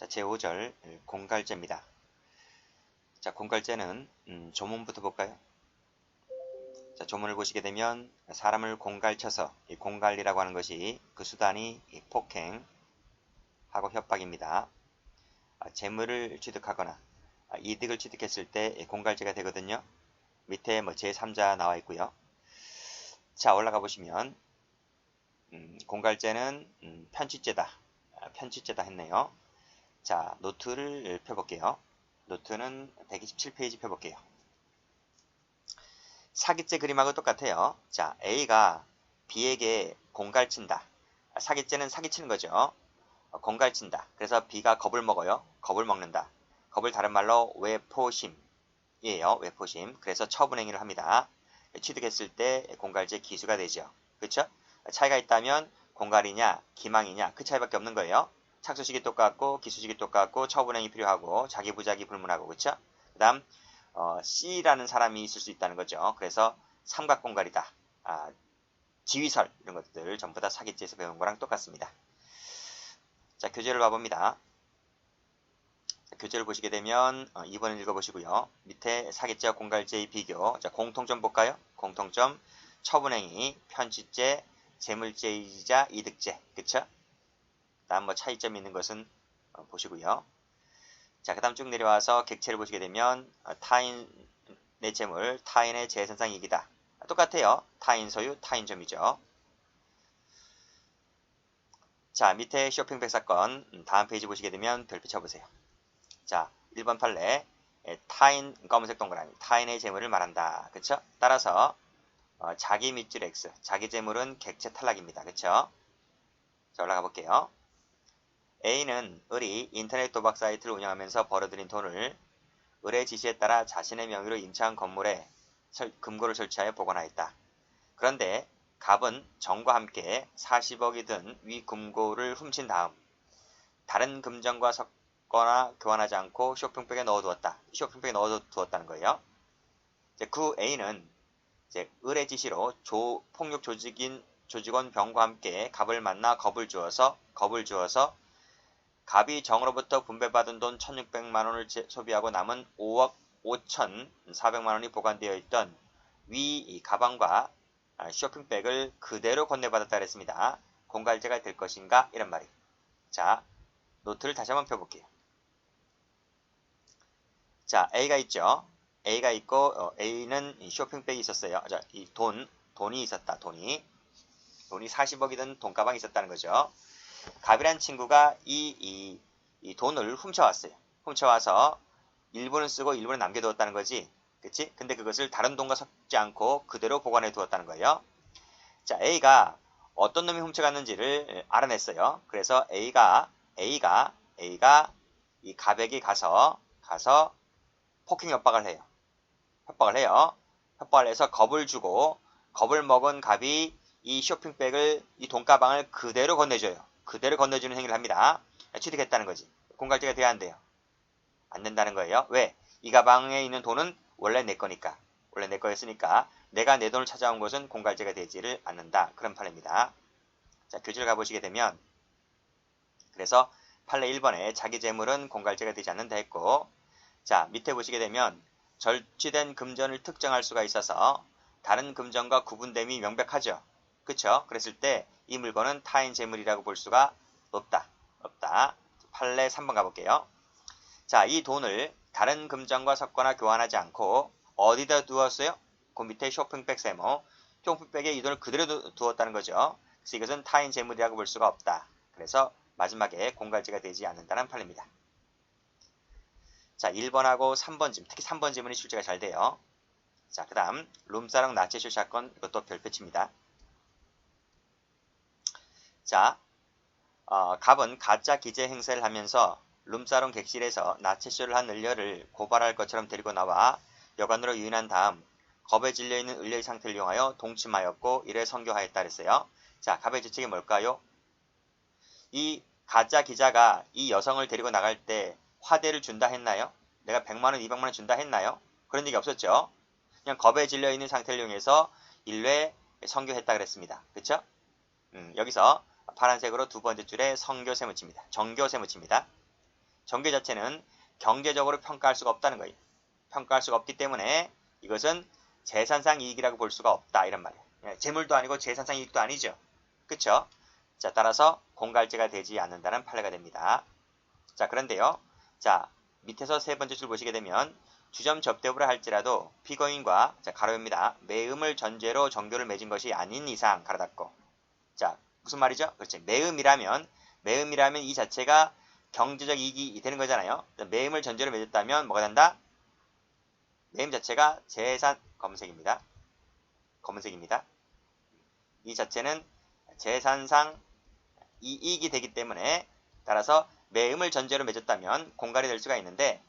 자, 제5절 공갈죄입니다. 자, 공갈죄는 조문부터 볼까요? 자, 조문을 보시게 되면 사람을 공갈쳐서 이 공갈이라고 하는 것이 그 수단이 폭행하고 협박입니다. 재물을 취득하거나 이득을 취득했을 때 공갈죄가 되거든요. 밑에 뭐 제3자 나와 있고요. 자, 올라가 보시면 공갈죄는 편취죄다. 편취죄다 했네요. 자, 노트를 펴볼게요. 노트는 127페이지 펴볼게요. 사기죄 그림하고 똑같아요. 자, A가 B에게 공갈친다. 사기죄는 사기치는 거죠. 공갈친다. 그래서 B가 겁을 먹어요. 겁을 먹는다. 겁을 다른 말로 외포심이에요. 외포심. 그래서 처분행위를 합니다. 취득했을 때 공갈죄 기수가 되죠. 그렇죠? 차이가 있다면 공갈이냐 기망이냐 그 차이밖에 없는 거예요. 착수식이 똑같고 기수식이 똑같고 처분행위 필요하고 자기부자기 불문하고 그렇죠? 그 다음 C라는 사람이 있을 수 있다는 거죠. 그래서 삼각공갈이다. 지위설 이런 것들 전부 다 사기죄에서 배운 거랑 똑같습니다. 자, 교재를 봐봅니다. 자, 교재를 보시게 되면 2번을 읽어보시고요. 밑에 사기죄와 공갈죄의 비교. 자, 공통점 볼까요? 공통점 처분행위, 편취죄, 재물죄이자 이득죄. 그쵸? 다음 뭐 차이점이 있는 것은 보시고요. 자, 그 다음 쭉 내려와서 객체를 보시게 되면 타인의 재물, 타인의 재산상 이익이다. 똑같아요. 타인 소유, 타인점이죠. 자, 밑에 쇼핑백 사건 다음 페이지 보시게 되면 별표 쳐보세요. 자, 1번 판례 타인 검은색 동그라미 타인의 재물을 말한다. 그쵸? 따라서 자기 밑줄 X 자기 재물은 객체 탈락입니다. 그쵸? 자, 올라가 볼게요. A는 을이 인터넷 도박 사이트를 운영하면서 벌어들인 돈을 을의 지시에 따라 자신의 명의로 임차한 건물에 금고를 설치하여 보관하였다. 그런데 갑은 정과 함께 40억이 든 위 금고를 훔친 다음 다른 금전과 섞거나 교환하지 않고 쇼핑백에 넣어두었다. 쇼핑백에 넣어두었다는 거예요. 이제 그 A는 이제 을의 지시로 폭력 조직원 병과 함께 갑을 만나 겁을 주어서 갑이 정으로부터 분배받은 돈 1600만 원을 소비하고 남은 5억 5,400만 원이 보관되어 있던 위 가방과 쇼핑백을 그대로 건네받았다 그랬습니다. 공갈죄가 될 것인가? 이런 말이에요. 자, 노트를 다시 한번 펴볼게요. 자, A가 있죠. A가 있고 A는 쇼핑백이 있었어요. 자, 이 돈이 있었다. 돈이 40억이 든 돈가방이 있었다는 거죠. 갑이란 친구가 이 돈을 훔쳐왔어요. 훔쳐와서 일부는 쓰고 일부는 남겨두었다는 거지. 그치? 근데 그것을 다른 돈과 섞지 않고 그대로 보관해 두었다는 거예요. 자, A가 어떤 놈이 훔쳐갔는지를 알아냈어요. 그래서 A가 이 갑에게 가서 폭행 협박을 해요. 협박을 해서 겁을 주고 겁을 먹은 갑이 이 쇼핑백을 이 돈가방을 그대로 건네줘요. 그대로 건네주는 행위를 합니다. 취득했다는 거지. 공갈죄가 돼야 안 돼요. 안 된다는 거예요. 왜? 이 가방에 있는 돈은 원래 내 거니까. 원래 내 거였으니까 내가 내 돈을 찾아온 것은 공갈죄가 되지를 않는다. 그런 판례입니다. 자, 교재를 가보시게 되면 그래서 판례 1번에 자기 재물은 공갈죄가 되지 않는다 했고 자, 밑에 보시게 되면 절취된 금전을 특정할 수가 있어서 다른 금전과 구분됨이 명백하죠. 그쵸? 그랬을 때 이 물건은 타인 재물이라고 볼 수가 없다. 판례 3번 가볼게요. 자, 이 돈을 다른 금전과 섞거나 교환하지 않고 어디다 두었어요? 그 밑에 쇼핑백 세모. 쇼핑백에 이 돈을 그대로 두었다는 거죠. 그래서 이것은 타인 재물이라고 볼 수가 없다. 그래서 마지막에 공갈죄가 되지 않는다는 판례입니다. 자, 1번하고 3번 지문, 특히 3번 지문이 출제가 잘 돼요. 자, 그 다음 룸사롱 나체쇼 사건 이것도 별표칩니다. 자, 갑은 가짜 기재 행세를 하면서 룸사롱 객실에서 나체쇼를 한 을녀를 고발할 것처럼 데리고 나와 여관으로 유인한 다음 겁에 질려있는 을녀의 상태를 이용하여 동침하였고 이래 성교하였다 그랬어요. 자, 갑의 죄책이 뭘까요? 이 가짜 기자가 이 여성을 데리고 나갈 때 화대를 준다 했나요? 내가 100만원, 200만원 준다 했나요? 그런 얘기 없었죠. 그냥 겁에 질려있는 상태를 이용해서 일회 성교했다 그랬습니다. 그쵸? 여기서 파란색으로 두 번째 줄에 정교 세무칩니다. 정계 자체는 경제적으로 평가할 수가 없다는 거예요. 평가할 수가 없기 때문에 이것은 재산상 이익이라고 볼 수가 없다 이런 말이에요. 재물도 아니고 재산상 이익도 아니죠. 그쵸? 자, 따라서 공갈죄가 되지 않는다는 판례가 됩니다. 자, 그런데요. 자, 밑에서 세 번째 줄 보시게 되면 주점 접대부를 할지라도 피고인과 자, 가로입니다. 매음을 전제로 정교를 맺은 것이 아닌 이상 가로 닫고. 자, 무슨 말이죠? 그렇지. 매음이라면 이 자체가 경제적 이익이 되는 거잖아요. 매음을 전제로 맺었다면 뭐가 된다? 매음 자체가 재산 검은색입니다. 이 자체는 재산상 이익이 되기 때문에 따라서 매음을 전제로 맺었다면 공갈이 될 수가 있는데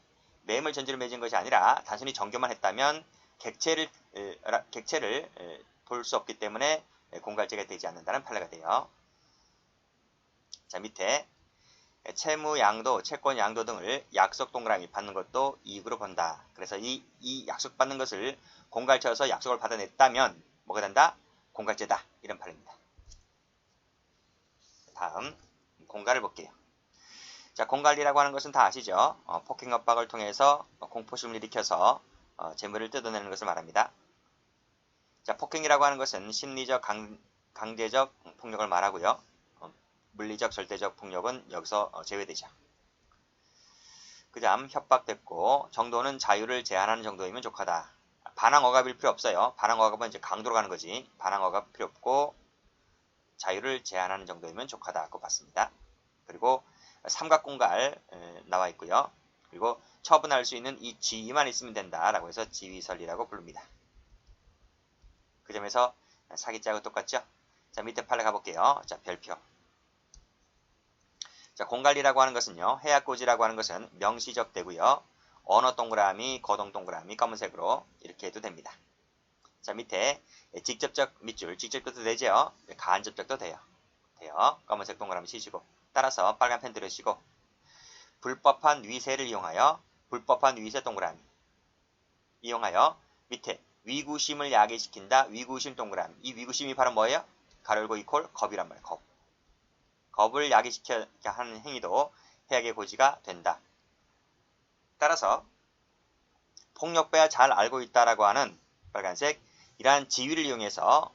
매음을 전제로 맺은 것이 아니라 단순히 정교만 했다면 객체를 볼 수 없기 때문에 공갈죄가 되지 않는다는 판례가 돼요. 자, 밑에 채무 양도, 채권 양도 등을 약속 동그라미 받는 것도 이익으로 본다. 그래서 이 약속 받는 것을 공갈죄여서 약속을 받아냈다면 뭐가 된다? 공갈죄다. 이런 판례입니다. 다음 공갈을 볼게요. 자, 공갈이라고 하는 것은 다 아시죠? 폭행 협박을 통해서 공포심을 일으켜서 재물을 뜯어내는 것을 말합니다. 자, 폭행이라고 하는 것은 심리적 강제적 폭력을 말하고요. 물리적 절대적 폭력은 여기서 제외되죠. 그 다음 협박됐고 정도는 자유를 제한하는 정도이면 족하다. 반항억압일 필요 없어요. 반항억압은 이제 강도로 가는 거지. 반항억압 필요 없고 자유를 제한하는 정도이면 족하다고 봤습니다. 그리고 삼각공갈 나와 있고요. 그리고 처분할 수 있는 이 지위만 있으면 된다라고 해서 지위설리라고 부릅니다. 그 점에서 사기죄하고 똑같죠? 자, 밑에 판례 가볼게요. 자, 별표. 자, 공갈리라고 하는 것은요. 해약고지라고 하는 것은 명시적 되고요. 언어 동그라미, 거동 동그라미 검은색으로 이렇게 해도 됩니다. 자, 밑에 직접적 밑줄, 직접적도 되죠. 간접적도 돼요. 검은색 동그라미 치시고 따라서 빨간 펜 들으시고 불법한 위세를 이용하여 불법한 위세 동그라미 이용하여 밑에 위구심을 야기시킨다. 위구심 동그라미. 이 위구심이 바로 뭐예요? 가로 열고 이퀄 겁이란 말이에요. 겁. 겁을 야기시켜 하는 행위도 해악의 고지가 된다. 따라서 폭력배가 잘 알고 있다라고 하는 빨간색 이러한 지위를 이용해서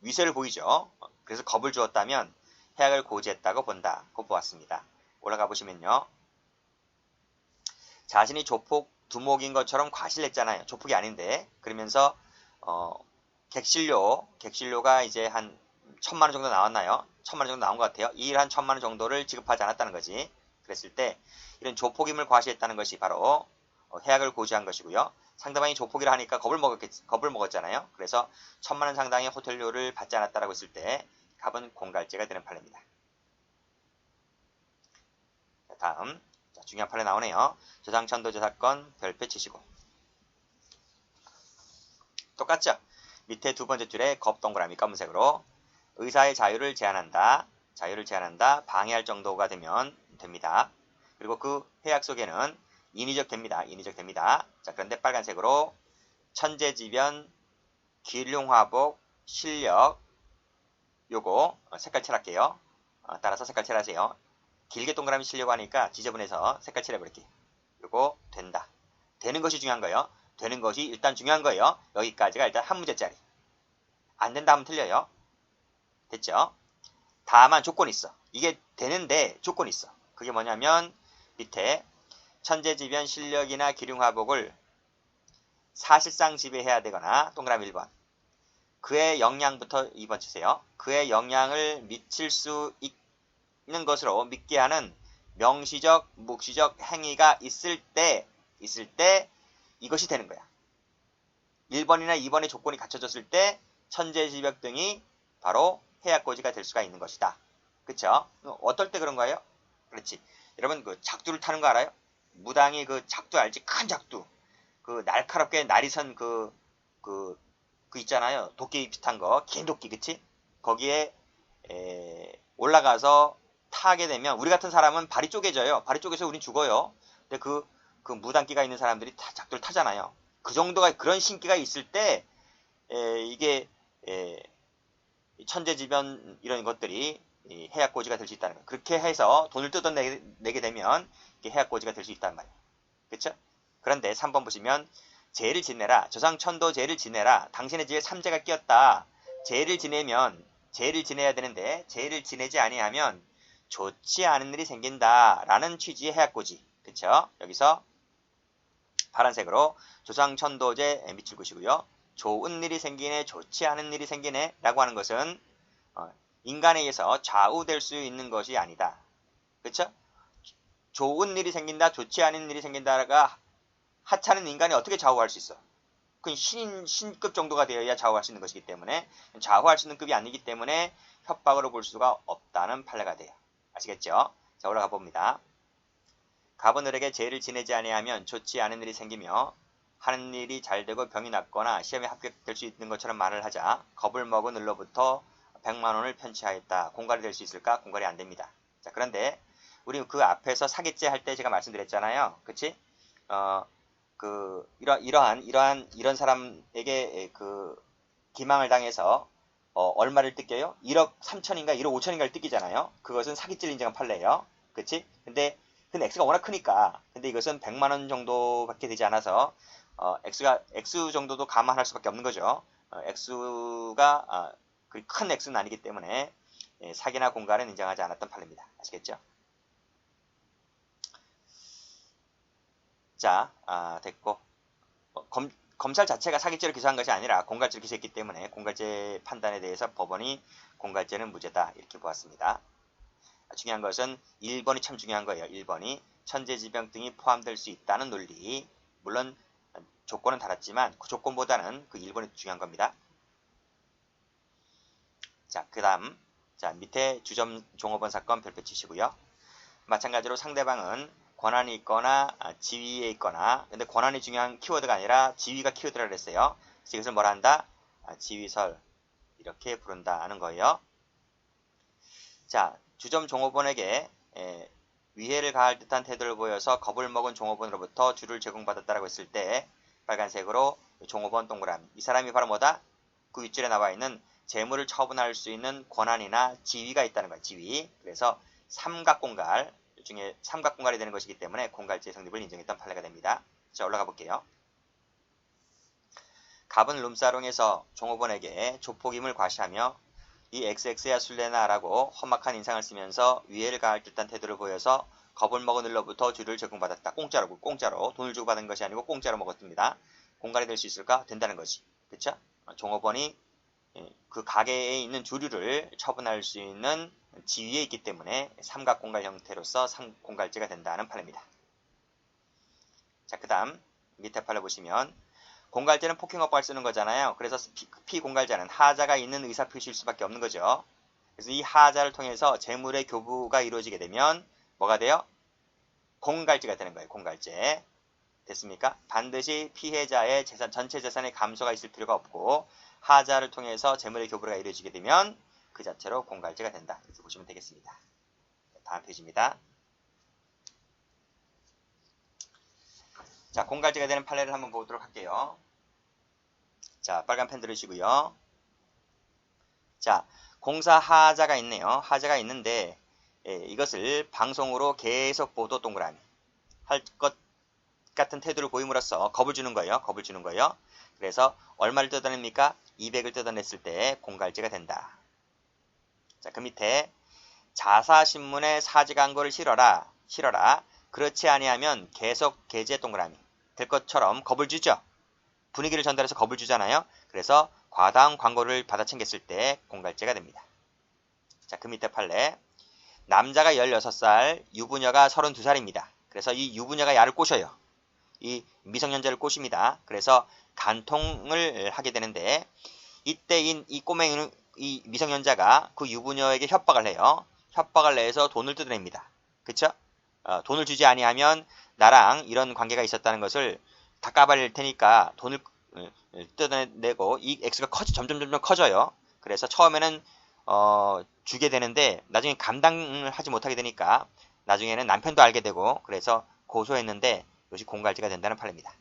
위세를 보이죠. 그래서 겁을 주었다면 해악을 고지했다고 본다. 고 보았습니다. 올라가 보시면요. 자신이 조폭 두목인 것처럼 과실냈잖아요. 조폭이 아닌데 그러면서 객실료가 이제 한 1000만원 정도 나왔나요? 1000만원 정도 나온 것 같아요. 이 일 한 1000만원 정도를 지급하지 않았다는 거지. 그랬을 때 이런 조폭임을 과시했다는 것이 바로 해악을 고지한 것이고요. 상대방이 조폭이라 하니까 겁을 먹었잖아요. 그래서 1000만원 상당의 호텔료를 받지 않았다라고 했을 때 갑은 공갈죄가 되는 판례입니다. 자, 다음 중요한 판례 나오네요. 저상천도제 사건 별표 치시고 똑같죠? 밑에 두 번째 줄에 겁 동그라미 검은색으로 의사의 자유를 제한한다. 방해할 정도가 되면 됩니다. 그리고 그 해약 속에는 인위적 됩니다. 자, 그런데 빨간색으로 천재지변, 기륭화복, 실력 요거 색깔 칠할게요. 따라서 색깔 칠하세요. 길게 동그라미 치려고 하니까 지저분해서 색깔 칠해버릴게요. 요거 된다. 되는 것이 중요한 거예요. 되는 것이 일단 중요한 거예요. 여기까지가 일단 한 문제짜리. 안 된다 하면 틀려요. 됐죠? 다만 조건이 있어. 이게 되는데 조건이 있어. 그게 뭐냐면 밑에 천재지변 실력이나 기륭화복을 사실상 지배해야 되거나 동그라미 1번 그의 영향부터 2번 치세요. 그의 영향을 미칠 수 있는 것으로 믿게 하는 명시적, 묵시적 행위가 있을 때 이것이 되는 거야. 1번이나 2번의 조건이 갖춰졌을 때 천재지변 등이 바로 해약고지가 될 수가 있는 것이다. 그쵸? 어떨 때 그런 거예요? 그렇지. 여러분 그 작두를 타는 거 알아요? 무당이 그 작두 알지? 큰 작두. 그 날카롭게 날이 선 그 있잖아요. 도끼 비슷한 거. 긴 도끼, 그치? 거기에 올라가서 타게 되면 우리 같은 사람은 발이 쪼개져요. 발이 쪼개서 우린 죽어요. 근데 그 무당기가 있는 사람들이 다 작두를 타잖아요. 그 정도가 그런 신기가 있을 때 이게 천재지변 이런 것들이 이 해약고지가 될 수 있다는 거예요. 그렇게 해서 돈을 뜯어내게 되면 이게 해약고지가 될 수 있단 말이에요. 그렇죠? 그런데 3번 보시면 제를 지내라. 조상천도 제를 지내라. 당신의 집에 삼재가 끼었다. 제를 지내야 되는데 제를 지내지 아니하면 좋지 않은 일이 생긴다. 라는 취지의 해약고지. 그쵸? 여기서 파란색으로 조상천도제 밑줄 그시고요. 좋은 일이 생기네, 좋지 않은 일이 생기네 라고 하는 것은 인간에 의해서 좌우될 수 있는 것이 아니다. 그쵸? 좋은 일이 생긴다, 좋지 않은 일이 생긴다가 하찮은 인간이 어떻게 좌우할 수 있어? 그 신급 정도가 되어야 좌우할 수 있는 것이기 때문에 좌우할 수 있는 급이 아니기 때문에 협박으로 볼 수가 없다는 판례가 돼요. 아시겠죠? 자, 올라가 봅니다. 갑은 을에게 제를 지내지 아니하면 좋지 않은 일이 생기며 하는 일이 잘 되고 병이 낫거나 시험에 합격될 수 있는 것처럼 말을 하자 겁을 먹은 을로부터 100만 원을 편취하였다. 공갈이 될 수 있을까? 공갈이 안 됩니다. 자, 그런데 우리 그 앞에서 사기죄 할 때 제가 말씀드렸잖아요. 그치? 이런 사람에게 그 기망을 당해서 얼마를 뜯겨요? 1억 3천인가 1억 5천인가를 뜯기잖아요. 그것은 사기죄를 인정한 판례예요. 그치? 근데 X가 워낙 크니까 근데 이것은 100만 원 정도밖에 되지 않아서 X 정도도 감안할 수밖에 없는 거죠. X가 큰 X는 아니기 때문에 사기나 공갈은 인정하지 않았던 판례입니다. 아시겠죠? 자, 됐고 검찰 자체가 사기죄를 기소한 것이 아니라 공갈죄를 기소했기 때문에 공갈죄 판단에 대해서 법원이 공갈죄는 무죄다 이렇게 보았습니다. 중요한 것은 1번이 참 중요한 거예요. 1번이 천재지변 등이 포함될 수 있다는 논리. 물론 조건은 달았지만 그 조건보다는 그 1번이 중요한 겁니다. 자, 그 다음 자 밑에 주점 종업원 사건 별표 치시고요. 마찬가지로 상대방은 권한이 있거나 지위에 있거나 근데 권한이 중요한 키워드가 아니라 지위가 키워드라 그랬어요. 그래서 이것을 뭐라 한다? 지위설 이렇게 부른다는 거예요. 자, 주점 종업원에게 위해를 가할 듯한 태도를 보여서 겁을 먹은 종업원으로부터 주를 제공받았다라고 했을 때 빨간색으로 종업원 동그라미. 이 사람이 바로 뭐다? 그 윗줄에 나와 있는 재물을 처분할 수 있는 권한이나 지위가 있다는 거야. 지위. 그래서 삼각공갈 중에 삼각공갈이 되는 것이기 때문에 공갈죄 성립을 인정했던 판례가 됩니다. 자, 올라가 볼게요. 갑은 룸사롱에서 종업원에게 조폭임을 과시하며 이 XX야 술래나라고 험악한 인상을 쓰면서 위해를 가할 듯한 태도를 보여서 겁을 먹은 을로부터 주를 제공받았다. 공짜로 돈을 주고 받은 것이 아니고 공짜로 먹었습니다. 공갈이 될 수 있을까? 된다는 거지. 그쵸? 종업원이 그 가게에 있는 주류를 처분할 수 있는 지위에 있기 때문에 삼각공갈 형태로서 공갈죄가 된다는 판례입니다. 자, 그 다음 밑에 판례 보시면 공갈죄는 폭행업법을 쓰는 거잖아요. 그래서 피공갈자는 하자가 있는 의사표시일 수밖에 없는 거죠. 그래서 이 하자를 통해서 재물의 교부가 이루어지게 되면 뭐가 돼요? 공갈죄가 되는 거예요. 공갈죄. 됐습니까? 반드시 피해자의 전체 재산의 감소가 있을 필요가 없고 하자를 통해서 재물의 교부가 이루어지게 되면 그 자체로 공갈죄가 된다. 이렇게 보시면 되겠습니다. 다음 페이지입니다. 자, 공갈죄가 되는 판례를 한번 보도록 할게요. 자, 빨간 펜 들으시고요. 자, 공사 하자가 있네요. 하자가 있는데 이것을 방송으로 계속 보도 동그라미 할 것 같은 태도를 보임으로써 겁을 주는 거예요. 겁을 주는 거예요. 그래서 얼마를 뜯어냅니까? 200을 뜯어냈을 때 공갈죄가 된다. 자, 그 밑에 자사신문에 사직한거를 실어라. 그렇지 아니하면 계속 게재 동그라미 될 것처럼 겁을 주죠. 분위기를 전달해서 겁을 주잖아요. 그래서 과다한 광고를 받아 챙겼을 때 공갈죄가 됩니다. 자, 그 밑에 판례. 남자가 16살, 유부녀가 32살입니다. 그래서 이 유부녀가 야를 꼬셔요. 이 미성년자를 꼬십니다. 그래서 간통을 하게 되는데 이때 이 미성년자가 그 유부녀에게 협박을 해요. 협박을 내서 돈을 뜯어냅니다. 그쵸? 돈을 주지 아니하면 나랑 이런 관계가 있었다는 것을 다 까발릴 테니까 돈을 뜯어내고 이 X가 점점 커져요. 그래서 처음에는 주게 되는데 나중에 감당을 하지 못하게 되니까 나중에는 남편도 알게 되고 그래서 고소했는데 이것이 공갈죄가 된다는 판례입니다.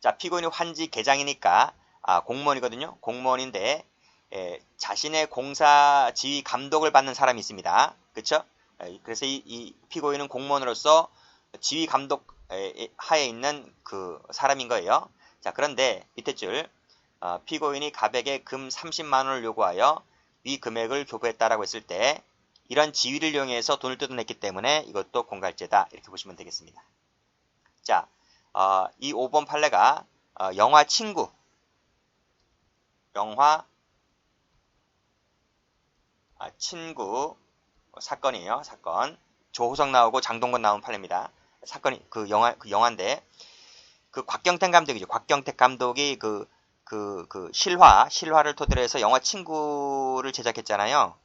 자, 피고인이 환지 계장이니까 공무원이거든요. 공무원인데 자신의 공사 지휘 감독을 받는 사람이 있습니다. 그쵸? 그래서 이 피고인은 공무원으로서 지휘 감독 하에 있는 그 사람인 거예요. 자, 그런데 밑에 줄 피고인이 갑에게 금 30만 원을 요구하여 위 금액을 교부했다라고 했을 때 이런 지위를 이용해서 돈을 뜯어냈기 때문에 이것도 공갈죄다 이렇게 보시면 되겠습니다. 자, 이 5번 판례가 영화 친구 친구 사건이에요. 사건. 조호석 나오고 장동건 나온 판례입니다. 사건이 그 영화인데 그 곽경택 감독이죠. 곽경택 감독이 실화를 토대로 해서 영화 친구를 제작했잖아요.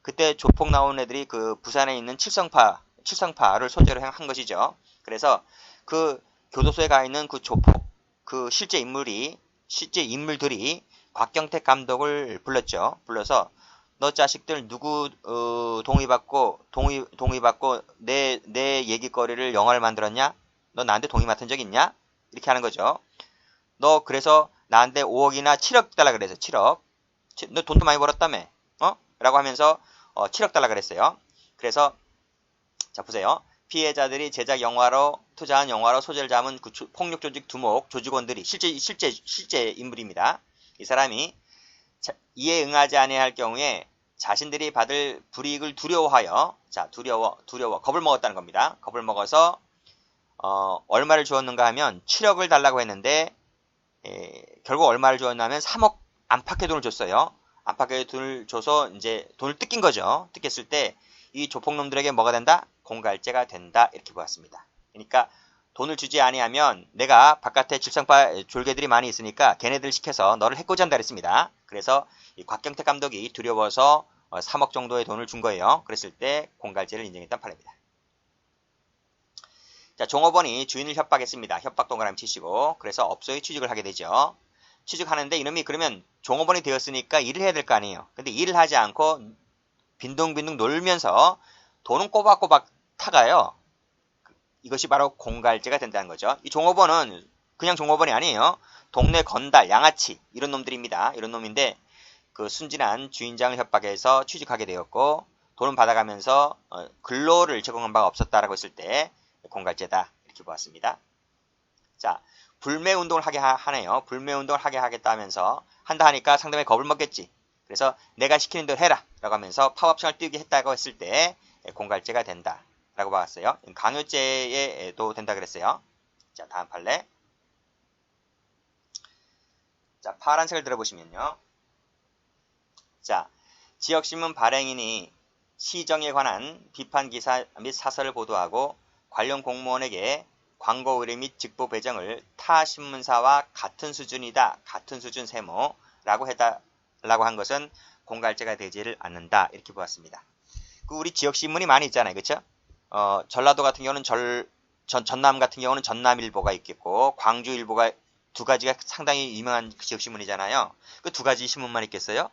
그때 조폭 나온 애들이 그 부산에 있는 칠성파를 소재로 한 것이죠. 그래서 그 교도소에 가 있는 그 조폭 그 실제 인물들이 곽경택 감독을 불렀죠. 불러서 너 자식들 누구 동의받고 내 얘기거리를 영화를 만들었냐? 너 나한테 동의 맡은 적 있냐? 이렇게 하는 거죠. 너 그래서 나한테 5억이나 7억 달라 그래서 7억. 너 돈도 많이 벌었다며. 라고 하면서 7억 달라 그랬어요. 그래서 자 보세요. 피해자들이 제작 영화로 투자한 영화로 소재를 잡은 그 폭력 조직 두목 조직원들이 실제 인물입니다. 이 사람이 이에 응하지 아니할 경우에 자신들이 받을 불이익을 두려워하여 두려워 겁을 먹었다는 겁니다. 겁을 먹어서 얼마를 주었는가 하면 7억을 달라고 했는데 결국 얼마를 주었나 하면 3억 안팎의 돈을 줬어요. 안팎의 돈을 줘서 이제 돈을 뜯긴 거죠. 뜯겼을 때 이 조폭놈들에게 뭐가 된다? 공갈죄가 된다. 이렇게 보았습니다. 그러니까 돈을 주지 아니하면 내가 바깥에 질성파 졸개들이 많이 있으니까 걔네들 시켜서 너를 해코지 한다 그랬습니다. 그래서 이 곽경택 감독이 두려워서 3억 정도의 돈을 준 거예요. 그랬을 때 공갈죄를 인정했단 판례입니다. 자, 종업원이 주인을 협박했습니다. 협박 동그라미 치시고 그래서 업소에 취직을 하게 되죠. 취직하는데 이놈이 그러면 종업원이 되었으니까 일을 해야 될 거 아니에요. 근데 일을 하지 않고 빈둥빈둥 놀면서 돈은 꼬박꼬박 타가요. 이것이 바로 공갈죄가 된다는 거죠. 이 종업원은 그냥 종업원이 아니에요. 동네 건달, 양아치 이런 놈들입니다. 이런 놈인데 그 순진한 주인장을 협박해서 취직하게 되었고 돈을 받아가면서 근로를 제공한 바가 없었다라고 했을 때 공갈죄다 이렇게 보았습니다. 자, 불매운동을 하게 하네요. 불매운동을 하게 하겠다 하면서 한다 하니까 상대방이 겁을 먹겠지. 그래서 내가 시키는 대로 해라 라고 하면서 파업청을 띄우게 했다고 했을 때 공갈죄가 된다 라고 봤어요. 강요죄에도 된다 그랬어요. 자, 다음 판례. 자, 파란색을 들어보시면요. 자, 지역신문 발행인이 시정에 관한 비판 기사 및 사설을 보도하고 관련 공무원에게 광고 의뢰 및 직보 배정을 타 신문사와 같은 수준이다. 같은 수준 세무라고 해달라고 한 것은 공갈죄가 되지를 않는다. 이렇게 보았습니다. 우리 지역신문이 많이 있잖아요. 그쵸? 전라도 같은 경우는 전남 같은 경우는 전남일보가 있겠고 광주일보가 두 가지가 상당히 유명한 지역신문이잖아요. 그 두 가지 신문만 있겠어요?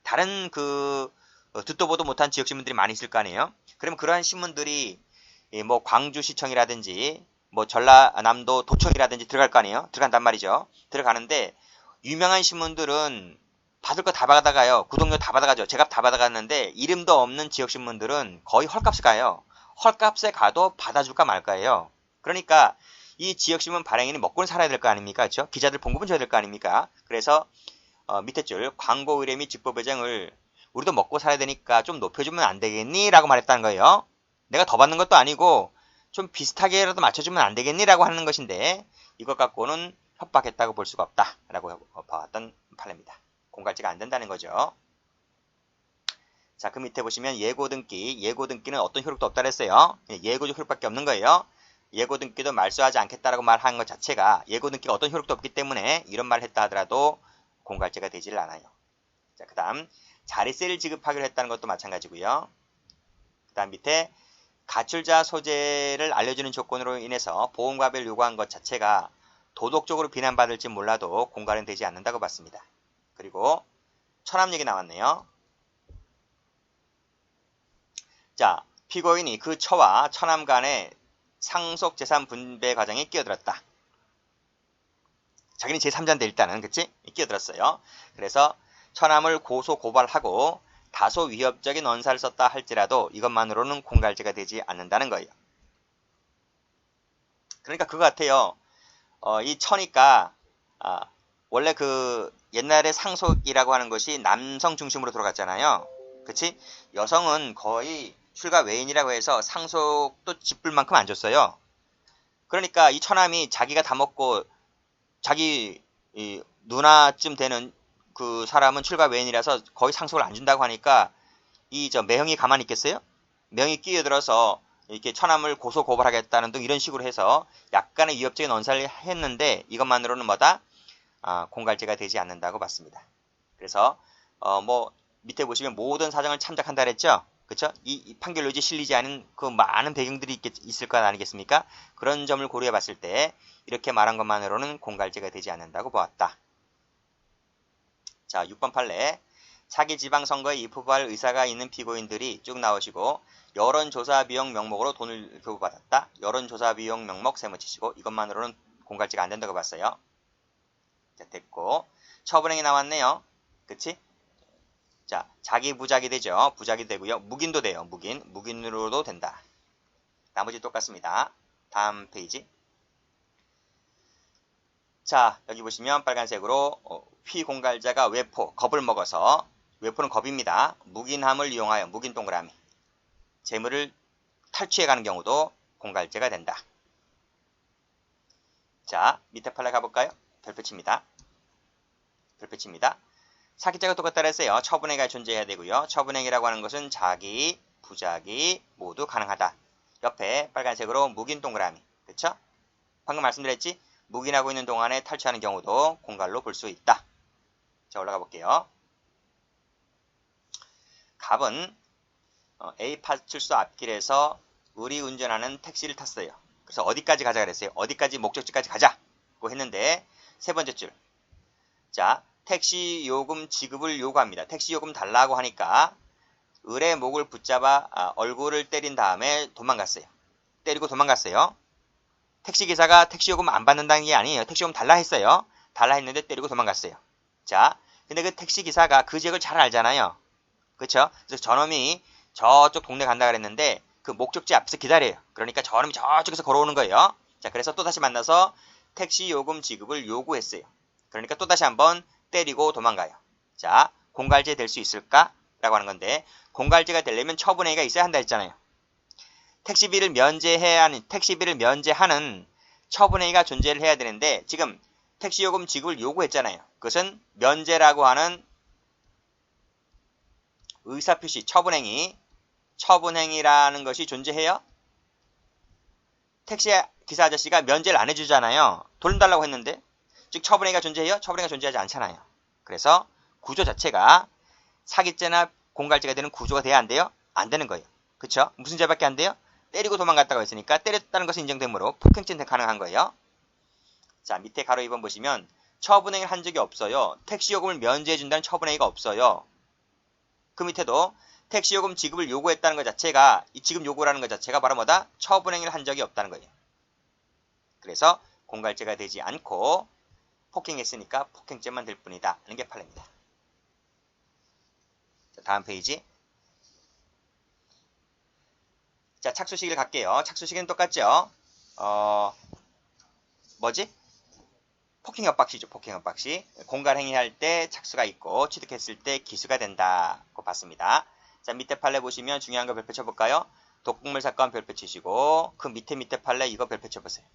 다른 듣도 보도 못한 지역신문들이 많이 있을 거 아니에요? 그럼 그러한 신문들이 뭐 광주시청이라든지 뭐 전라남도 도청이라든지 들어갈 거 아니에요? 들어간단 말이죠. 들어가는데 유명한 신문들은 받을 거 다 받아가요. 구독료 다 받아가죠. 제값 다 받아갔는데 이름도 없는 지역신문들은 거의 헐값에 가요. 헐값에 가도 받아줄까 말까예요. 그러니까 이 지역신문 발행인이 먹고는 살아야 될 거 아닙니까? 그렇죠? 기자들 봉급은 줘야 될 거 아닙니까? 그래서 밑에 줄 광고 의뢰 및 직보 배정을 우리도 먹고 살아야 되니까 좀 높여주면 안 되겠니? 라고 말했다는 거예요. 내가 더 받는 것도 아니고 좀 비슷하게라도 맞춰주면 안 되겠니? 라고 하는 것인데 이것 갖고는 협박했다고 볼 수가 없다. 라고 봐왔던 판례입니다. 공갈죄가 안 된다는 거죠. 자, 그 밑에 보시면 예고등기. 예고등기는 어떤 효력도 없다 그랬어요. 예고적 효력밖에 없는 거예요. 예고등기도 말소하지 않겠다라고 말한 것 자체가 예고등기가 어떤 효력도 없기 때문에 이런 말을 했다 하더라도 공갈죄가 되지를 않아요. 자, 그 다음 자리세를 지급하기로 했다는 것도 마찬가지고요. 그 다음 밑에 가출자 소재를 알려주는 조건으로 인해서 보험가입을 요구한 것 자체가 도덕적으로 비난받을지 몰라도 공갈은 되지 않는다고 봤습니다. 그리고 처남 얘기 나왔네요. 자, 피고인이 그 처와 처남 간의 상속 재산 분배 과정에 끼어들었다. 자기는 제3자인데 일단은 그치? 끼어들었어요. 그래서 처남을 고소 고발하고 다소 위협적인 언사를 썼다 할지라도 이것만으로는 공갈죄가 되지 않는다는 거예요. 그러니까 그거 같아요. 이 처니까 원래 그 옛날에 상속이라고 하는 것이 남성 중심으로 들어갔잖아요. 그치? 여성은 거의 출가 외인이라고 해서 상속도 짚을 만큼 안 줬어요. 그러니까 이 처남이 자기가 다 먹고 자기 이 누나쯤 되는 그 사람은 출가 외인이라서 거의 상속을 안 준다고 하니까 이 저 매형이 가만히 있겠어요? 매형이 끼어들어서 이렇게 처남을 고소 고발하겠다는 등 이런 식으로 해서 약간의 위협적인 언사를 했는데 이것만으로는 뭐다? 공갈죄가 되지 않는다고 봤습니다. 그래서 뭐 밑에 보시면 모든 사정을 참작한다 그랬죠? 그쵸? 이 판결 요지 실리지 않은 그 많은 배경들이 있을 것 아니겠습니까? 그런 점을 고려해 봤을 때 이렇게 말한 것만으로는 공갈죄가 되지 않는다고 보았다. 자, 6번 판례. 차기 지방선거에 입후보할 의사가 있는 피고인들이 쭉 나오시고 여론조사 비용 명목으로 돈을 교부받았다. 여론조사 비용 명목 세무치시고 이것만으로는 공갈죄가 안 된다고 봤어요. 자, 됐고 처분행위 나왔네요. 그치? 자, 자기 부작이 되죠. 부작이 되고요. 묵인도 돼요. 묵인으로도 된다. 나머지 똑같습니다. 다음 페이지. 자, 여기 보시면 빨간색으로 피공갈자가 외포, 겁을 먹어서 외포는 겁입니다. 묵인함을 이용하여 묵인 동그라미 재물을 탈취해 가는 경우도 공갈죄가 된다. 자, 밑에 판례 가볼까요? 별표칩니다. 별표칩니다. 사기죄가 똑같다 그랬어요. 처분행위가 존재해야 되고요. 처분행위라고 하는 것은 자기, 부작이 모두 가능하다. 옆에 빨간색으로 묵인 동그라미. 그쵸? 방금 말씀드렸지? 묵인하고 있는 동안에 탈취하는 경우도 공갈로 볼 수 있다. 자, 올라가 볼게요. 갑은 A 파출소 앞길에서 의리운전하는 택시를 탔어요. 그래서 어디까지 가자 그랬어요? 어디까지 목적지까지 가자고 했는데 세 번째 줄. 자, 택시 요금 지급을 요구합니다. 택시 요금 달라고 하니까 을의 목을 붙잡아 얼굴을 때린 다음에 도망갔어요. 때리고 도망갔어요. 택시기사가 택시 요금 안 받는다는 게 아니에요. 택시 요금 달라 했어요. 달라 했는데 때리고 도망갔어요. 자, 근데 그 택시기사가 그 지역을 잘 알잖아요. 그쵸? 그래서 저놈이 저쪽 동네 간다 그랬는데 그 목적지 앞에서 기다려요. 그러니까 저놈이 저쪽에서 걸어오는 거예요. 자, 그래서 또다시 만나서 택시 요금 지급을 요구했어요. 그러니까 또다시 한번 때리고 도망가요. 자, 공갈죄 될 수 있을까? 라고 하는 건데 공갈죄가 되려면 처분행위가 있어야 한다 했잖아요. 택시비를 면제하는 처분행위가 존재를 해야 되는데 지금 택시요금 지급을 요구했잖아요. 그것은 면제라고 하는 의사표시, 처분행위라는 것이 존재해요. 택시 기사 아저씨가 면제를 안 해주잖아요. 돈 달라고 했는데 즉 처분행위가 존재해요? 처분행위가 존재하지 않잖아요. 그래서 구조 자체가 사기죄나 공갈죄가 되는 구조가 돼야 안 돼요? 안 되는 거예요. 그쵸? 무슨 죄밖에 안 돼요? 때리고 도망갔다고 했으니까 때렸다는 것은 인정되므로 폭행죄는 가능한 거예요. 자, 밑에 가로 2번 보시면 처분행위를 한 적이 없어요. 택시요금을 면제해준다는 처분행위가 없어요. 그 밑에도 택시요금 지급을 요구했다는 것 자체가 이 지급 요구라는 것 자체가 바로 뭐다? 처분행위를 한 적이 없다는 거예요. 그래서 공갈죄가 되지 않고 폭행했으니까 폭행죄만 될 뿐이다 하는 게 판례입니다. 자, 다음 페이지. 자, 착수시기를 갈게요. 착수시기는 똑같죠? 뭐지? 폭행 협박시죠. 폭행 협박시. 공갈행위 할 때 착수가 있고 취득했을 때 기수가 된다고 봤습니다. 자, 밑에 판례 보시면 중요한 거 별표 쳐볼까요? 독극물 사건 별표 치시고 그 밑에 판례 이거 별표 쳐보세요.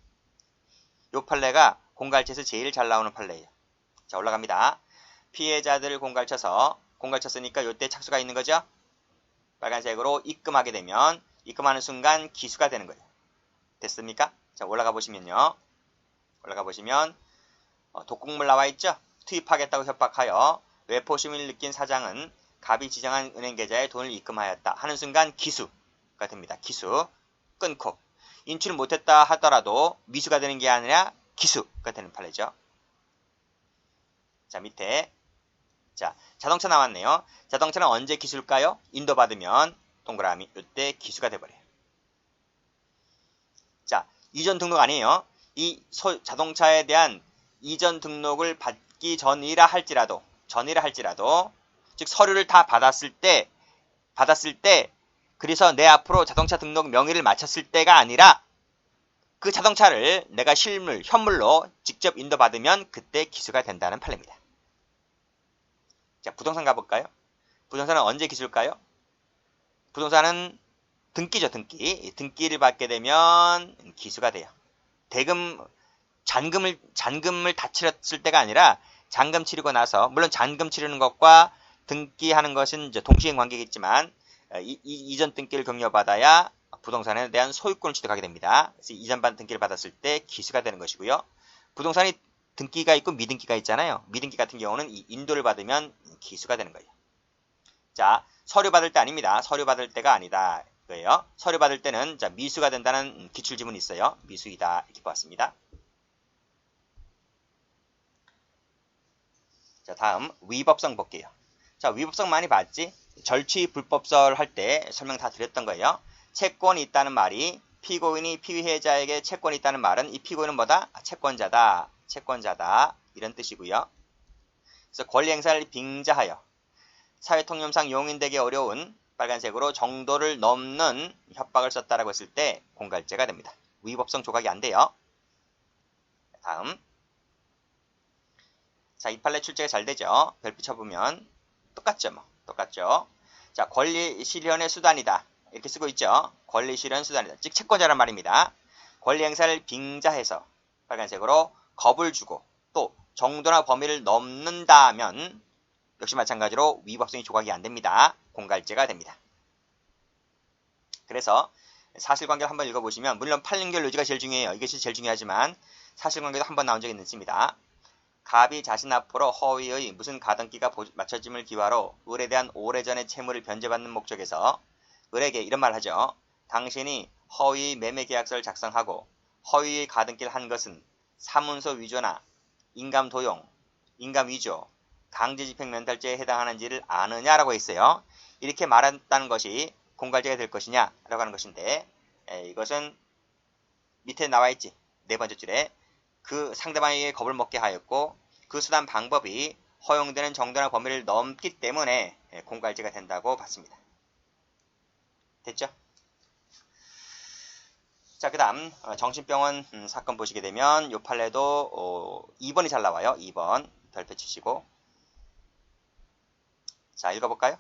요 판례가 공갈쳐서 제일 잘 나오는 판례예요. 자, 올라갑니다. 피해자들을 공갈쳤으니까 요때 착수가 있는 거죠? 빨간색으로 입금하게 되면 입금하는 순간 기수가 되는 거예요. 됐습니까? 자, 올라가 보시면 독극물 나와 있죠? 투입하겠다고 협박하여 외포심을 느낀 사장은 갑이 지정한 은행 계좌에 돈을 입금하였다 하는 순간 기수가 됩니다. 기수 끊고 인출을 못했다 하더라도 미수가 되는 게 아니라 기수가 되는 판례죠. 자, 밑에 자, 자동차 나왔네요. 자동차는 언제 기수일까요? 인도받으면 동그라미 이때 기수가 돼버려요. 자, 이전 등록 아니에요. 이 자동차에 대한 이전 등록을 받기 전이라 할지라도 전이라 할지라도, 즉 서류를 다 받았을 때 그래서 내 앞으로 자동차 등록 명의를 마쳤을 때가 아니라 그 자동차를 내가 현물로 직접 인도받으면 그때 기수가 된다는 판례입니다. 자, 부동산 가볼까요? 부동산은 언제 기수일까요? 부동산은 등기죠, 등기. 등기를 받게 되면 기수가 돼요. 잔금을 다 치렀을 때가 아니라 잔금 치르고 나서, 물론 잔금 치르는 것과 등기하는 것은 이제 동시행 관계겠지만, 이전 등기를 경료받아야 부동산에 대한 소유권을 취득하게 됩니다. 그래서 이전반 등기를 받았을 때 기수가 되는 것이고요. 부동산이 등기가 있고 미등기가 있잖아요. 미등기 같은 경우는 이 인도를 받으면 기수가 되는 거예요. 자, 서류 받을 때 아닙니다. 서류 받을 때가 아니다. 이거예요. 서류 받을 때는 자, 미수가 된다는 기출지문이 있어요. 미수이다. 이렇게 보았습니다. 자, 다음 위법성 볼게요. 자, 위법성 많이 봤지? 절취 불법설 할 때 설명 다 드렸던 거예요. 채권이 있다는 말이 피고인이 피해자에게 채권이 있다는 말은 이 피고인은 뭐다? 채권자다. 이런 뜻이고요. 그래서 권리 행사를 빙자하여 사회통념상 용인되기 어려운 빨간색으로 정도를 넘는 협박을 썼다라고 했을 때 공갈죄가 됩니다. 위법성 조각이 안 돼요. 다음. 자, 이 판례 출제가 잘 되죠. 별빛 쳐보면 똑같죠. 똑같죠. 자, 권리 실현의 수단이다. 이렇게 쓰고 있죠. 권리 실현 수단이다. 즉 채권자란 말입니다. 권리 행사를 빙자해서 빨간색으로 겁을 주고 또 정도나 범위를 넘는다면 역시 마찬가지로 위법성이 조각이 안 됩니다. 공갈죄가 됩니다. 그래서 사실관계를 한번 읽어보시면 물론 판결 요지가 제일 중요해요. 이것이 제일 중요하지만 사실관계도 한번 나온 적이 있습니다. 갑이 자신 앞으로 허위의 무슨 가등기가 맞춰짐을 기화로 을에 대한 오래전의 채무를 변제받는 목적에서 을에게 이런 말을 하죠. 당신이 허위 매매계약서를 작성하고 허위의 가등기를 한 것은 사문서 위조나 인감 도용, 인감 위조, 강제집행 면탈죄에 해당하는지를 아느냐라고 했어요. 이렇게 말했다는 것이 공갈죄가 될 것이냐라고 하는 것인데 이것은 밑에 나와 있지. 네 번째 줄에 그 상대방에게 겁을 먹게 하였고 그 수단 방법이 허용되는 정도나 범위를 넘기 때문에 공갈죄가 된다고 봤습니다. 됐죠? 자, 그 다음 정신병원 사건 보시게 되면 이 판례도 2번이 잘 나와요. 2번 별표 치시고 자, 읽어볼까요?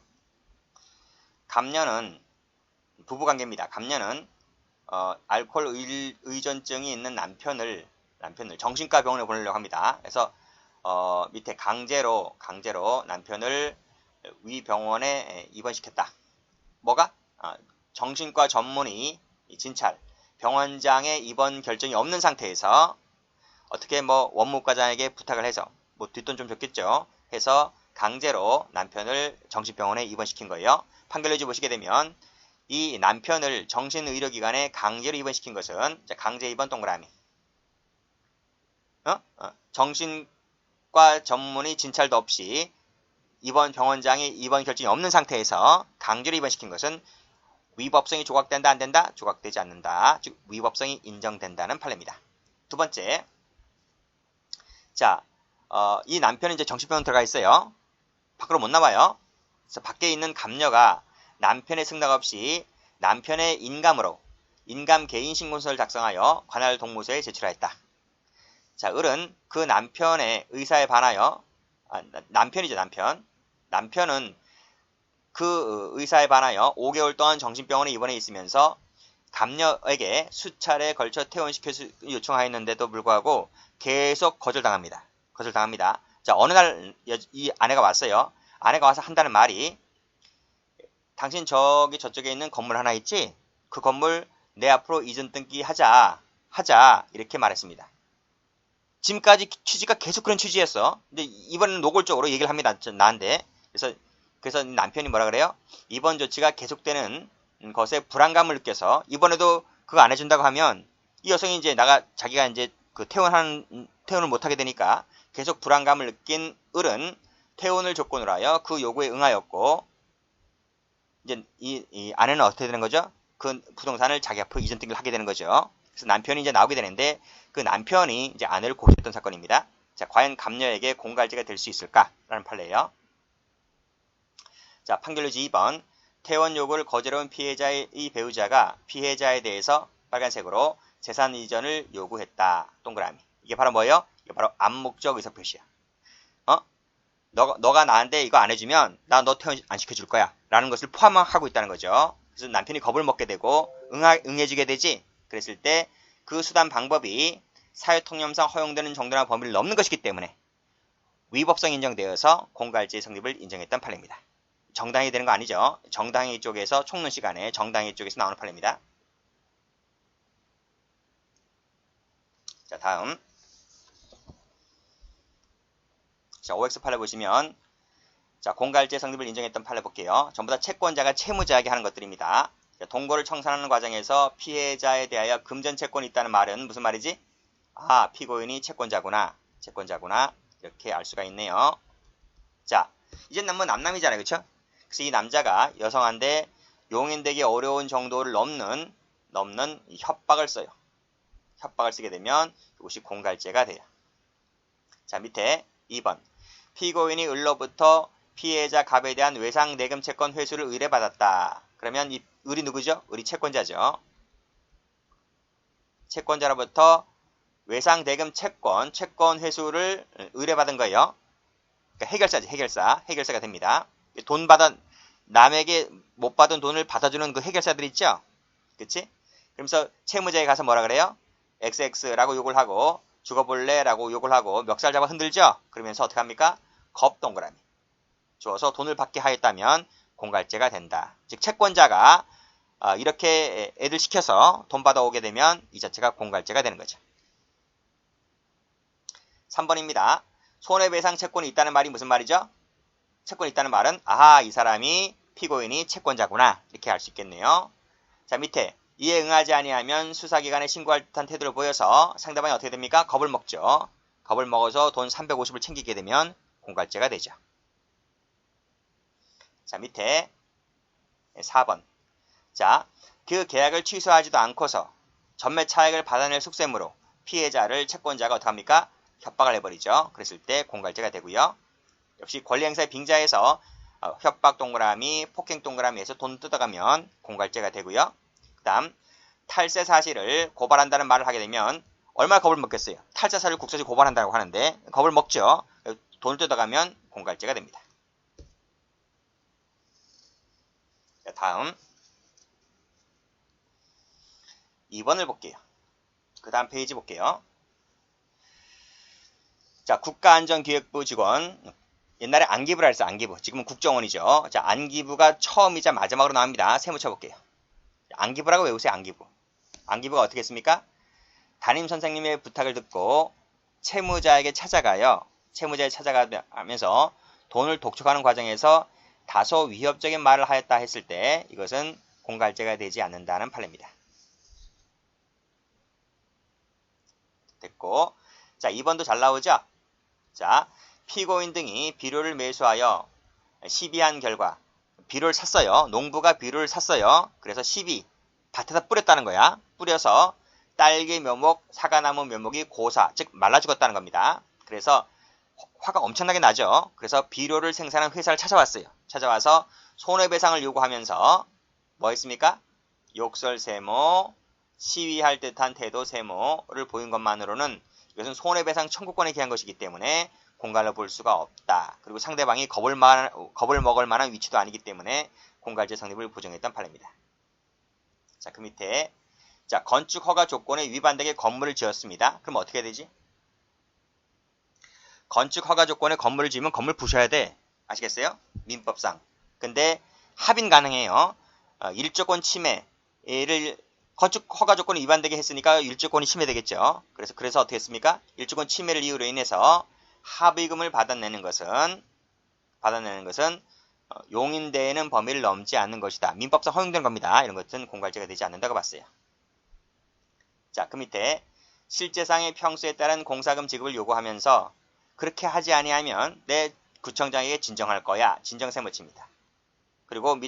감녀는 부부관계입니다. 감녀는 알코올 의존증이 있는 남편을 정신과 병원에 보내려고 합니다. 그래서 밑에 강제로 남편을 위 병원에 입원시켰다. 뭐가? 정신과 전문의 진찰, 병원장의 입원 결정이 없는 상태에서 어떻게 원무과장에게 부탁을 해서 뒷돈 좀 줬겠죠. 해서 강제로 남편을 정신병원에 입원시킨 거예요. 판결 요지 보시게 되면 이 남편을 정신의료기관에 강제로 입원시킨 것은 강제 입원 동그라미. 정신과 전문의 진찰도 없이 병원장이 입원 결정이 없는 상태에서 강제로 입원시킨 것은 위법성이 조각된다 안 된다? 조각되지 않는다. 즉 위법성이 인정된다는 판례입니다. 두 번째. 자, 이 남편은 이제 정신병원 들어가 있어요. 밖으로 못 나와요. 그래서 밖에 있는 감녀가 남편의 승낙 없이 남편의 인감으로 인감 개인 신고서를 작성하여 관할 동무서에 제출하였다. 자, 을은 그 남편의 의사에 반하여 남편이죠, 남편은 그 의사에 반하여 5개월 동안 정신병원에 입원해 있으면서 감녀에게 수차례 걸쳐 퇴원시켜 요청하였는데도 불구하고 계속 거절당합니다. 자, 어느 날 이 아내가 왔어요. 아내가 와서 한다는 말이 당신 저쪽에 있는 건물 하나 있지? 그 건물 내 앞으로 이전 등기 하자 이렇게 말했습니다. 지금까지 취지가 계속 그런 취지였어. 근데 이번에는 노골적으로 얘기를 합니다. 나한테. 그래서 남편이 뭐라 그래요? 이번 조치가 계속되는 것에 불안감을 느껴서 이번에도 그거 안 해준다고 하면 이 여성이 이제 자기가 이제 그 퇴원을 못하게 되니까 계속 불안감을 느낀 을은 퇴원을 조건으로 하여 그 요구에 응하였고 이제 이 아내는 어떻게 되는 거죠? 그 부동산을 자기 앞으로 이전 등기를 하게 되는 거죠. 그래서 남편이 이제 나오게 되는데 그 남편이 이제 아내를 고소했던 사건입니다. 자, 과연 감녀에게 공갈죄가 될 수 있을까라는 판례예요. 자, 판결유지 2번. 퇴원 요구를 거절해온 피해자의 배우자가 피해자에 대해서 빨간색으로 재산 이전을 요구했다. 동그라미. 이게 바로 뭐예요? 이게 바로 암묵적 의사표시야. 너가 나한테 이거 안 해주면 나 너 퇴원 안 시켜줄 거야. 라는 것을 포함하고 있다는 거죠. 그래서 남편이 겁을 먹게 되고 응해주게 되지. 그랬을 때 그 수단 방법이 사회통념상 허용되는 정도나 범위를 넘는 것이기 때문에 위법성 인정되어서 공갈죄 성립을 인정했던 판례입니다. 정당이 되는 거 아니죠. 정당이 쪽에서 총론 시간에 정당이 쪽에서 나오는 판례입니다. 자, 다음. 자, OX 판례 보시면 자, 공갈죄 성립을 인정했던 판례 볼게요. 전부 다 채권자가 채무자에게 하는 것들입니다. 자, 동거를 청산하는 과정에서 피해자에 대하여 금전 채권이 있다는 말은 무슨 말이지? 아, 피고인이 채권자구나. 이렇게 알 수가 있네요. 자, 이젠 뭐 남남이잖아요. 그쵸? 그래서 이 남자가 여성한테 용인되기 어려운 정도를 넘는 이 협박을 써요. 협박을 쓰게 되면 이것이 공갈죄가 돼요. 자, 밑에 2번. 피고인이 을로부터 피해자 갑에 대한 외상내금 채권 회수를 의뢰받았다. 그러면 이 을이 누구죠? 을이 채권자죠. 채권자로부터 외상대금 채권 회수를 의뢰받은 거예요. 그러니까 해결사지, 해결사가 됩니다. 돈 받은, 남에게 못 받은 돈을 받아주는 그 해결사들 있죠? 그치? 그러면서 채무자에 가서 뭐라 그래요? XX라고 욕을 하고, 죽어볼래? 라고 욕을 하고, 멱살 잡아 흔들죠? 그러면서 어떻게 합니까? 겁 동그라미. 주어서 돈을 받게 하였다면 공갈죄가 된다. 즉, 채권자가 이렇게 애들 시켜서 돈 받아오게 되면 이 자체가 공갈죄가 되는 거죠. 3번입니다. 손해배상 채권이 있다는 말이 무슨 말이죠? 채권이 있다는 말은 아하, 이 사람이 피고인이 채권자구나 이렇게 알 수 있겠네요. 자, 밑에 이에 응하지 아니하면 수사기관에 신고할 듯한 태도를 보여서 상대방이 어떻게 됩니까? 겁을 먹죠. 겁을 먹어서 돈 350을 챙기게 되면 공갈죄가 되죠. 자, 밑에 4번. 자, 그 계약을 취소하지도 않고서 전매 차액을 받아낼 속셈으로 피해자를 채권자가 어떻게 합니까? 협박을 해버리죠. 그랬을 때 공갈죄가 되고요. 역시 권리행사의 빙자에서 협박 동그라미, 폭행 동그라미에서 돈 뜯어가면 공갈죄가 되고요. 그 다음 탈세 사실을 고발한다는 말을 하게 되면 얼마나 겁을 먹겠어요. 탈세 사실을 국세청에 고발한다고 하는데 겁을 먹죠. 돈을 뜯어가면 공갈죄가 됩니다. 자, 다음 2번을 볼게요. 그 다음 페이지 볼게요. 자, 국가안전기획부 직원. 옛날에 안기부라 했어, 안기부. 지금은 국정원이죠. 자, 안기부가 처음이자 마지막으로 나옵니다. 세무 쳐볼게요. 안기부라고 외우세요, 안기부. 안기부가 어떻게 했습니까? 담임 선생님의 부탁을 듣고 채무자에게 찾아가요. 채무자에 찾아가면서 돈을 독촉하는 과정에서 다소 위협적인 말을 하였다 했을 때 이것은 공갈죄가 되지 않는다는 판례입니다. 됐고, 자, 2번도 잘 나오죠? 자, 피고인 등이 비료를 매수하여 시비한 결과, 비료를 샀어요. 농부가 비료를 샀어요. 그래서 시비, 밭에다 뿌렸다는 거야. 뿌려서 딸기 묘목, 사과나무 묘목이 고사, 즉 말라 죽었다는 겁니다. 그래서 화가 엄청나게 나죠. 그래서 비료를 생산한 회사를 찾아왔어요. 찾아와서 손해배상을 요구하면서 뭐 했습니까? 욕설세모, 시위할 듯한 태도 세모를 보인 것만으로는 이것은 손해배상 청구권에 기한 것이기 때문에 공갈로 볼 수가 없다. 그리고 상대방이 겁을 먹을 만한 위치도 아니기 때문에 공갈죄 성립을 부정했던 판례입니다. 자, 그 밑에 자, 건축 허가 조건에 위반되게 건물을 지었습니다. 그럼 어떻게 해야 되지? 건축 허가 조건에 건물을 지으면 건물 부셔야 돼. 아시겠어요? 민법상. 근데 합의는 가능해요. 일조권 침해를 건축 허가 조건이 위반되게 했으니까 일조권이 침해되겠죠. 그래서 어떻게 했습니까? 일조권 침해를 이유로 인해서 합의금을 받아내는 것은 용인되는 범위를 넘지 않는 것이다. 민법상 허용된 겁니다. 이런 것은 공갈죄가 되지 않는다고 봤어요. 자, 그 밑에 실제상의 평수에 따른 공사금 지급을 요구하면서 그렇게 하지 아니하면 내 구청장에게 진정할 거야. 진정세무칩니다. 그리고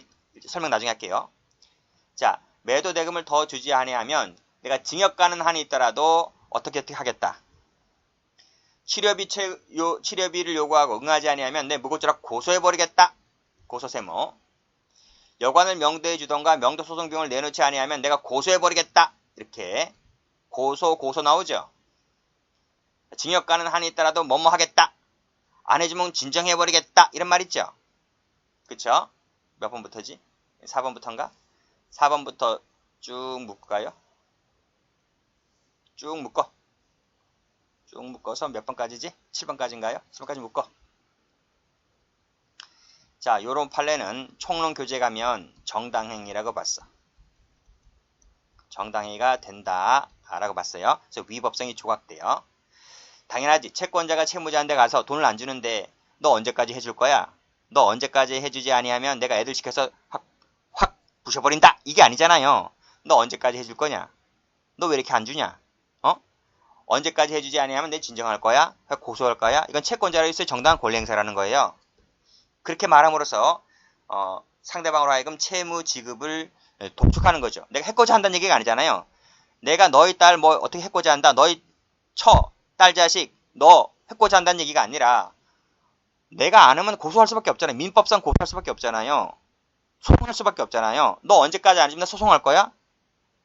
설명 나중에 할게요. 자, 매도 대금을 더 주지 아니하면 내가 징역 가는 한이 있더라도 어떻게 하겠다. 치료비를 요구하고 응하지 아니하면 내 무고죄라 고소해버리겠다. 고소세모. 여관을 명도해 주던가 명도 소송 비용을 내놓지 아니하면 내가 고소해버리겠다. 이렇게 고소 나오죠. 징역 가는 한이 있더라도 뭐뭐 하겠다. 안 해주면 진정해버리겠다. 이런 말 있죠. 그쵸? 몇 번부터지? 4번부터인가? 4번부터 쭉 묶을까요? 쭉 묶어서 몇 번까지지? 7번까지인가요? 7번까지 묶어. 자, 요런 판례는 총론 교재 가면 정당행위라고 봤어. 정당행위가 된다 라고 봤어요. 그래서 위법성이 조각돼요. 당연하지. 채권자가 채무자한테 가서 돈을 안 주는데 너 언제까지 해줄 거야? 너 언제까지 해주지 아니하면 내가 애들 시켜서 확 부셔버린다. 이게 아니잖아요. 너 언제까지 해줄 거냐? 너 왜 이렇게 안 주냐? 언제까지 해주지 아니하면 내 진정할 거야? 고소할 거야? 이건 채권자로서의 정당한 권리 행사라는 거예요. 그렇게 말함으로써 상대방으로 하여금 채무 지급을 독촉하는 거죠. 내가 해코지 한다는 얘기가 아니잖아요. 내가 너희 딸 뭐 어떻게 해코지 한다. 너희 딸 자식 너 해코지 한다는 얘기가 아니라 내가 안 하면 고소할 수밖에 없잖아요. 민법상 고소할 수밖에 없잖아요. 소송할 수밖에 없잖아요. 너 언제까지 안 주면 소송할 거야?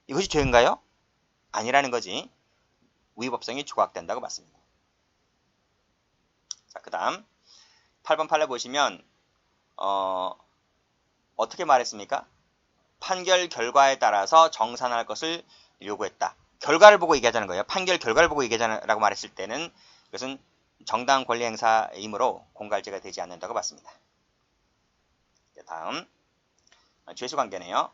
이것이 죄인가요? 아니라는 거지. 위법성이 조각된다고 봤습니다. 자, 그 다음 8번 판례 보시면 어떻게 말했습니까? 판결 결과에 따라서 정산할 것을 요구했다. 결과를 보고 얘기하자는 거예요. 판결 결과를 보고 얘기하자라고 말했을 때는 이것은 정당한 권리 행사이므로 공갈죄가 되지 않는다고 봤습니다. 다음 죄수관계네요.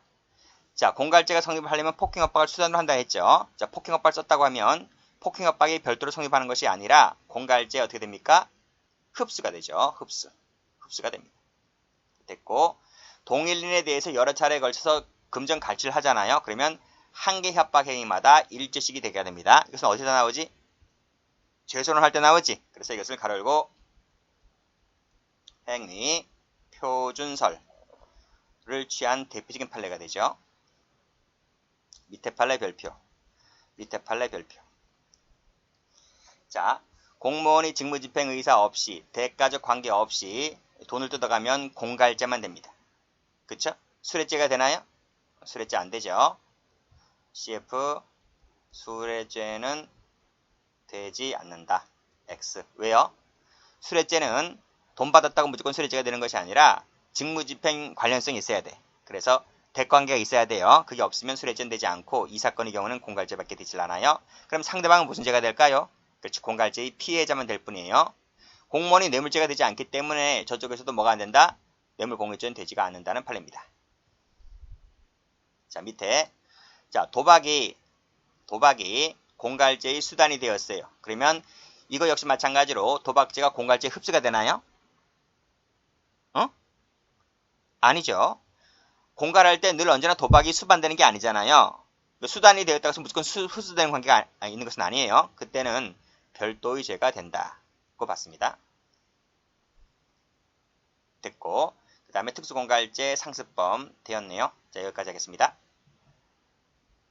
자, 공갈죄가 성립하려면 폭행협박을 수단으로 한다 했죠. 자, 폭행협박을 썼다고 하면 폭행협박이 별도로 성립하는 것이 아니라 공갈죄 어떻게 됩니까? 흡수가 되죠. 흡수가 됩니다. 됐고, 동일인에 대해서 여러 차례에 걸쳐서 금전 갈취를 하잖아요. 그러면 한 개 협박 행위마다 일죄씩이 되게 됩니다. 이것은 어디서 나오지? 죄손을 할 때 나오지. 그래서 이것을 가로 열고 행위 표준설을 취한 대표적인 판례가 되죠. 밑에 판례 별표. 자, 공무원이 직무집행 의사 없이 대가적 관계 없이 돈을 뜯어가면 공갈죄만 됩니다. 그쵸? 수뢰죄가 되나요? 수뢰죄 안 되죠. CF 수뢰죄는 되지 않는다. X. 왜요? 수뢰죄는 돈 받았다고 무조건 수뢰죄가 되는 것이 아니라 직무집행 관련성이 있어야 돼. 그래서 대관계가 있어야 돼요. 그게 없으면 수뢰죄는 되지 않고 이 사건의 경우는 공갈죄밖에 되질 않아요. 그럼 상대방은 무슨 죄가 될까요? 그렇지, 공갈죄의 피해자만 될 뿐이에요. 공무원이 뇌물죄가 되지 않기 때문에 저쪽에서도 뭐가 안 된다? 뇌물공여죄는 되지가 않는다는 판례입니다. 자, 밑에 자, 도박이 공갈죄의 수단이 되었어요. 그러면 이거 역시 마찬가지로 도박죄가 공갈죄 흡수가 되나요? 아니죠. 공갈할 때 늘 언제나 도박이 수반되는 게 아니잖아요. 수단이 되었다고 해서 무조건 흡수되는 관계가 있는 것은 아니에요. 그때는 별도의 죄가 된다고 봤습니다. 됐고, 그 다음에 특수공갈죄 상습범 되었네요. 자, 여기까지 하겠습니다.